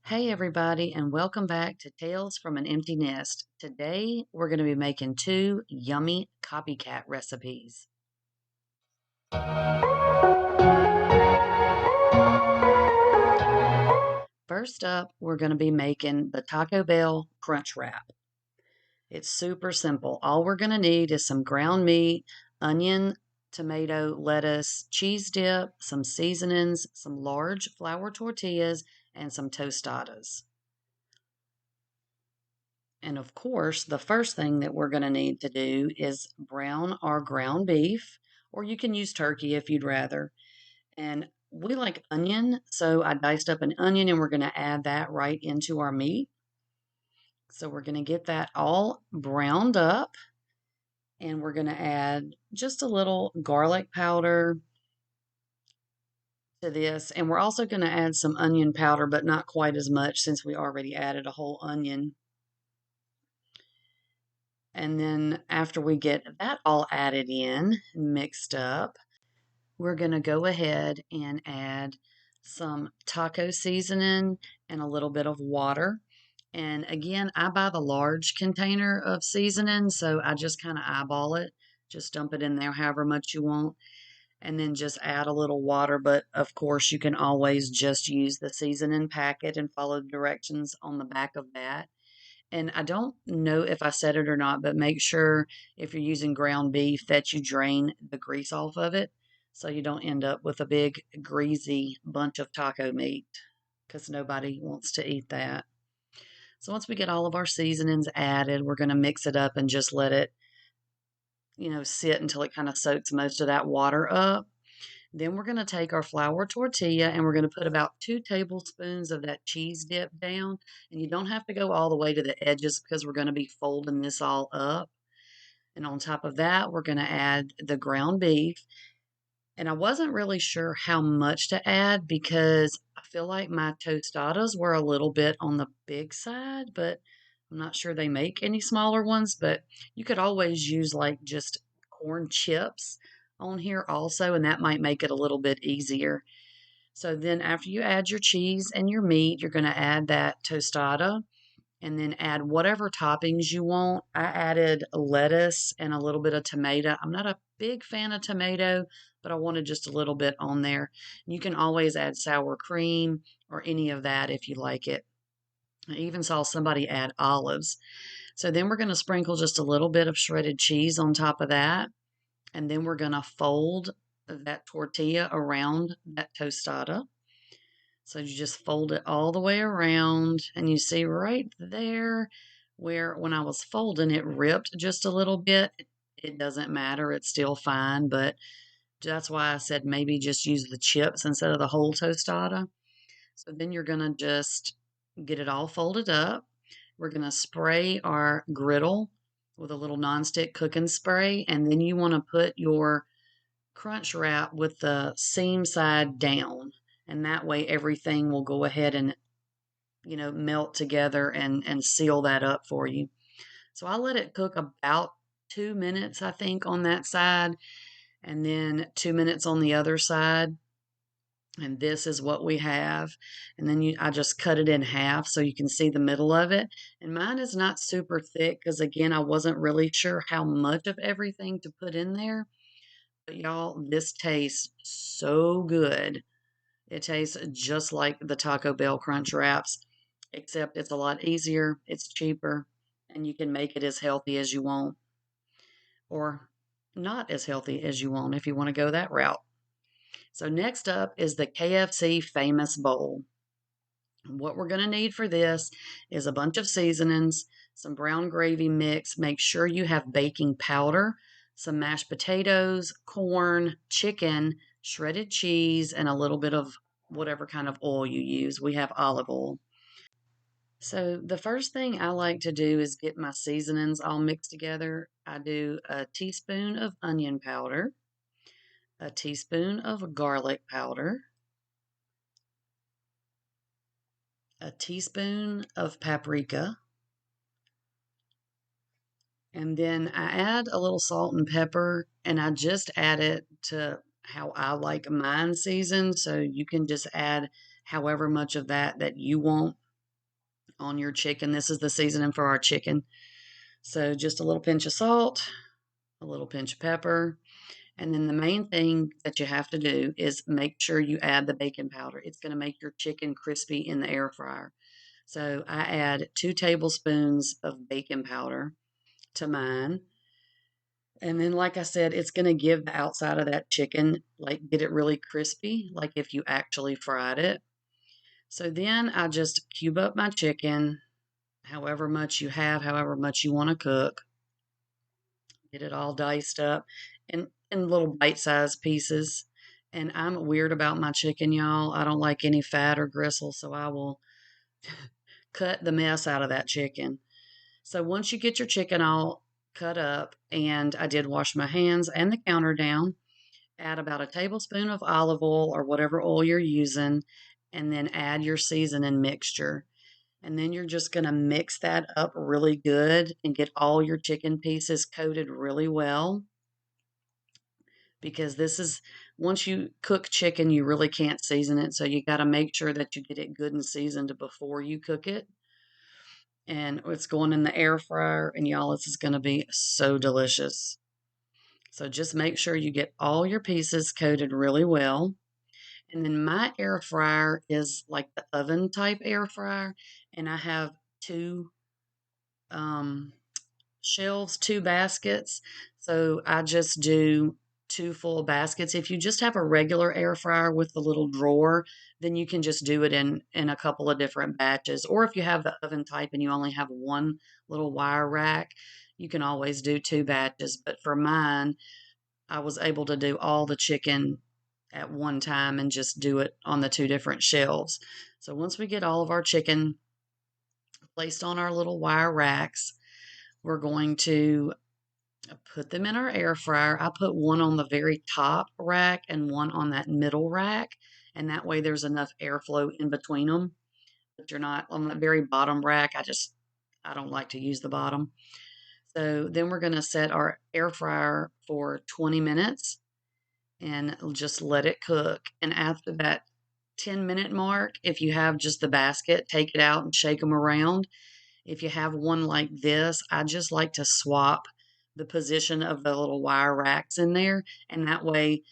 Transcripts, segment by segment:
Hey everybody, and welcome back to Tales from an Empty Nest. Today we're going to be making two yummy copycat recipes. First up, we're going to be making the Taco Bell Crunchwrap. It's super simple. All we're going to need is some ground meat, onion, tomato, lettuce, cheese dip, some seasonings, some large flour tortillas, and some tostadas. And of course, the first thing that we're going to need to do is brown our ground beef, or you can use turkey if you'd rather. And we like onion, so I diced up an onion and we're going to add that right into our meat. So we're going to get that all browned up and we're going to add just a little garlic powder to this. And we're also going to add some onion powder, but not quite as much since we already added a whole onion. And then after we get that all added in, mixed up, we're going to go ahead and add some taco seasoning and a little bit of water. And again, I buy the large container of seasoning, so I just kind of eyeball it. Just dump it in there however much you want, and then just add a little water. But of course, you can always just use the seasoning packet and follow the directions on the back of that. And I don't know if I said it or not, but make sure if you're using ground beef that you drain the grease off of it so you don't end up with a big greasy bunch of taco meat because nobody wants to eat that. So once we get all of our seasonings added, we're going to mix it up and just let it, sit until it kind of soaks most of that water up. Then we're going to take our flour tortilla and we're going to put about 2 tablespoons of that cheese dip down. And you don't have to go all the way to the edges because we're going to be folding this all up. And on top of that, we're going to add the ground beef. And I wasn't really sure how much to add because I feel like my tostadas were a little bit on the big side, but I'm not sure they make any smaller ones. But you could always use like just corn chips on here also, and that might make it a little bit easier. So then after you add your cheese and your meat, you're going to add that tostada and then add whatever toppings you want. I added lettuce and a little bit of tomato. I'm not a big fan of tomato, but I wanted just a little bit on there. You can always add sour cream or any of that if you like it. I even saw somebody add olives. So then we're going to sprinkle just a little bit of shredded cheese on top of that. And then we're going to fold that tortilla around that tostada. So you just fold it all the way around, and you see right there where when I was folding it ripped just a little bit. It doesn't matter, it's still fine, but that's why I said maybe just use the chips instead of the whole tostada. So then you're going to just get it all folded up. We're going to spray our griddle with a little nonstick cooking spray, and then you want to put your crunch wrap with the seam side down. And that way everything will go ahead and, melt together and seal that up for you. So I let it cook about 2 minutes, I think, on that side, and then 2 minutes on the other side. And this is what we have. And then I just cut it in half so you can see the middle of it. And mine is not super thick because, again, I wasn't really sure how much of everything to put in there. But y'all, this tastes so good. It tastes just like the Taco Bell Crunch Wraps, except it's a lot easier, it's cheaper, and you can make it as healthy as you want, or not as healthy as you want if you want to go that route. So next up is the KFC Famous Bowl. What we're going to need for this is a bunch of seasonings, some brown gravy mix. Make sure you have baking powder, some mashed potatoes, corn, chicken, shredded cheese, and a little bit of whatever kind of oil you use. We have olive oil. So the first thing I like to do is get my seasonings all mixed together. I do a teaspoon of onion powder, a teaspoon of garlic powder, a teaspoon of paprika, and then I add a little salt and pepper, and I just add it to how I like mine seasoned. So you can just add however much of that you want. on your chicken. This is the seasoning for our chicken. So just a little pinch of salt, a little pinch of pepper, and then the main thing that you have to do is make sure you add the baking powder. It's going to make your chicken crispy in the air fryer. So I add 2 tablespoons of baking powder to mine. And then, like I said, it's going to give the outside of that chicken, like get it really crispy, like if you actually fried it. So then I just cube up my chicken, however much you have, however much you want to cook. Get it all diced up in little bite-sized pieces. And I'm weird about my chicken, y'all. I don't like any fat or gristle, so I will cut the mess out of that chicken. So once you get your chicken all cut up, and I did wash my hands and the counter down, add about a tablespoon of olive oil or whatever oil you're using, and then add your seasoning mixture. And then you're just going to mix that up really good and get all your chicken pieces coated really well. Because this is, once you cook chicken, you really can't season it. So you got to make sure that you get it good and seasoned before you cook it. And it's going in the air fryer, and y'all, this is going to be so delicious. So just make sure you get all your pieces coated really well. And then my air fryer is like the oven type air fryer, and I have two um, shelves, 2 baskets. So I just do 2 full baskets. If you just have a regular air fryer with the little drawer, then you can just do it in a couple of different batches. Or if you have the oven type and you only have one little wire rack, you can always do 2 batches. But for mine, I was able to do all the chicken at one time and just do it on the 2 different shelves. So once we get all of our chicken placed on our little wire racks, we're going to put them in our air fryer. I put one on the very top rack and one on that middle rack, and that way there's enough airflow in between them. But you're not on the very bottom rack. I don't like to use the bottom. So then we're going to set our air fryer for 20 minutes and just let it cook. And after that 10-minute mark, if you have just the basket, take it out and shake them around. If you have one like this, I just like to swap the position of the little wire racks in there. And that way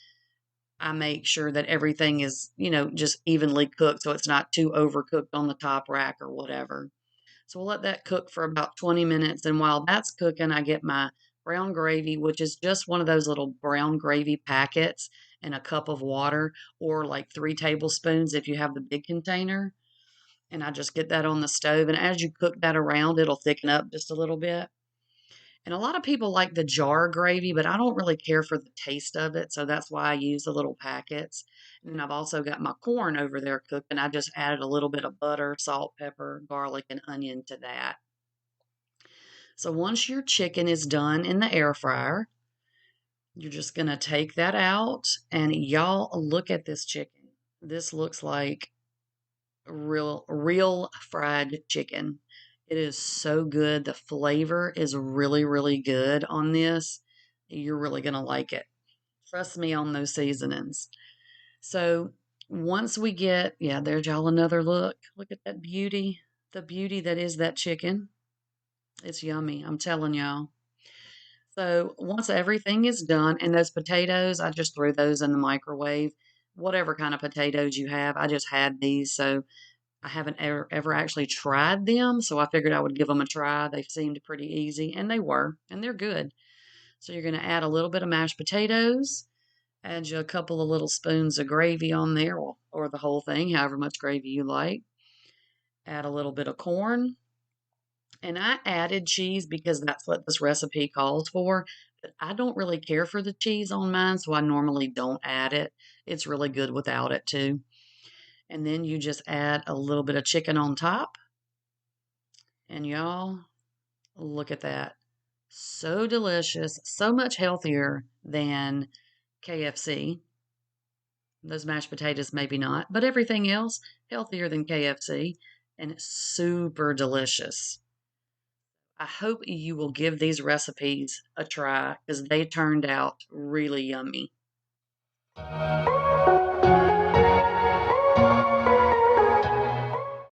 I make sure that everything is, just evenly cooked so it's not too overcooked on the top rack or whatever. So we'll let that cook for about 20 minutes. And while that's cooking, I get my brown gravy, which is just one of those little brown gravy packets, and a cup of water, or like 3 tablespoons if you have the big container. And I just get that on the stove. And as you cook that around, it'll thicken up just a little bit. And a lot of people like the jar gravy, but I don't really care for the taste of it. So that's why I use the little packets. And then I've also got my corn over there cooking. I just added a little bit of butter, salt, pepper, garlic, and onion to that. So once your chicken is done in the air fryer, you're just going to take that out. And y'all, look at this chicken. This looks like real fried chicken. It is so good. The flavor is really, really good on this. You're really going to like it. Trust me on those seasonings. So once we get, yeah, there's y'all another look. Look at that beauty. The beauty that is that chicken. It's yummy. I'm telling y'all. So once everything is done, and those potatoes, I just threw those in the microwave. Whatever kind of potatoes you have, I just had these. So I haven't ever actually tried them, so I figured I would give them a try. They seemed pretty easy, and they were, and they're good. So you're going to add a little bit of mashed potatoes, add you a couple of little spoons of gravy on there, or the whole thing, however much gravy you like. Add a little bit of corn, and I added cheese because that's what this recipe calls for, but I don't really care for the cheese on mine, so I normally don't add it. It's really good without it, too. And then you just add a little bit of chicken on top. And y'all, look at that. So delicious, so much healthier than KFC. Those mashed potatoes, maybe not, but everything else, healthier than KFC, and super delicious. I hope you will give these recipes a try because they turned out really yummy.